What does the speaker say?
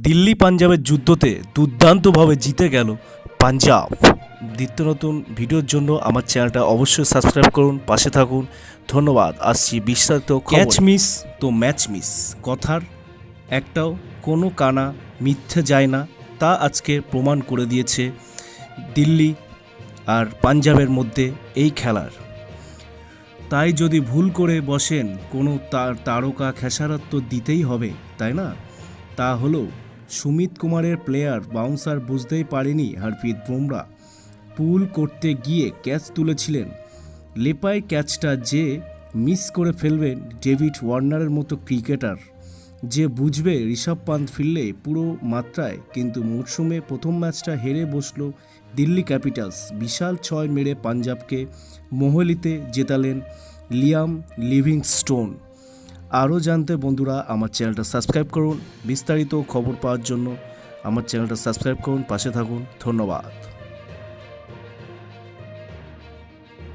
দিল্লি পাঞ্জাবের যুদ্ধতে দুর্দান্তভাবে জিতে গেল পাঞ্জাব। নিত্য নতুন ভিডিওর জন্য আমার চ্যানেলটা অবশ্যই সাবস্ক্রাইব করুন, পাশে থাকুন। ধন্যবাদ। আসছি বিস্তারিত। ক্যাচ মিস তো ম্যাচ মিস, কথার একটাও কোনো কানা মিথ্যে যায় না, তা আজকে প্রমাণ করে দিয়েছে দিল্লি আর পাঞ্জাবের মধ্যে এই খেলার। তাই যদি ভুল করে বসেন কোনো তারকা খেসারত তো দিতেই হবে, তাই না? তা হলো সুমিত কুমারের প্লেয়ার বাউন্সার বুঝতেই পারেনি হরপ্রীত বুমরা পুল করতে গিয়ে ক্যাচ তুলেছিলেন। লেপায় ক্যাচটা যে মিস করে ফেলবেন ডেভিড ওয়ার্নারের মতো ক্রিকেটার, যে বুঝবে ঋষভ পান্ত ফিরলে পুরো মাত্রায়। কিন্তু মরশুমে প্রথম ম্যাচটা হেরে বসলো দিল্লি ক্যাপিটালস। বিশাল 6 মেরে পাঞ্জাবকে মোহালিতে জেতালেন লিয়াম লিভিংস্টোন। আরও জানতে বন্ধুরা আমার চ্যানেলটা সাবস্ক্রাইব করুন। বিস্তারিত খবর পাওয়ার জন্য আমার চ্যানেলটা সাবস্ক্রাইব করুন, পাশে থাকুন। ধন্যবাদ।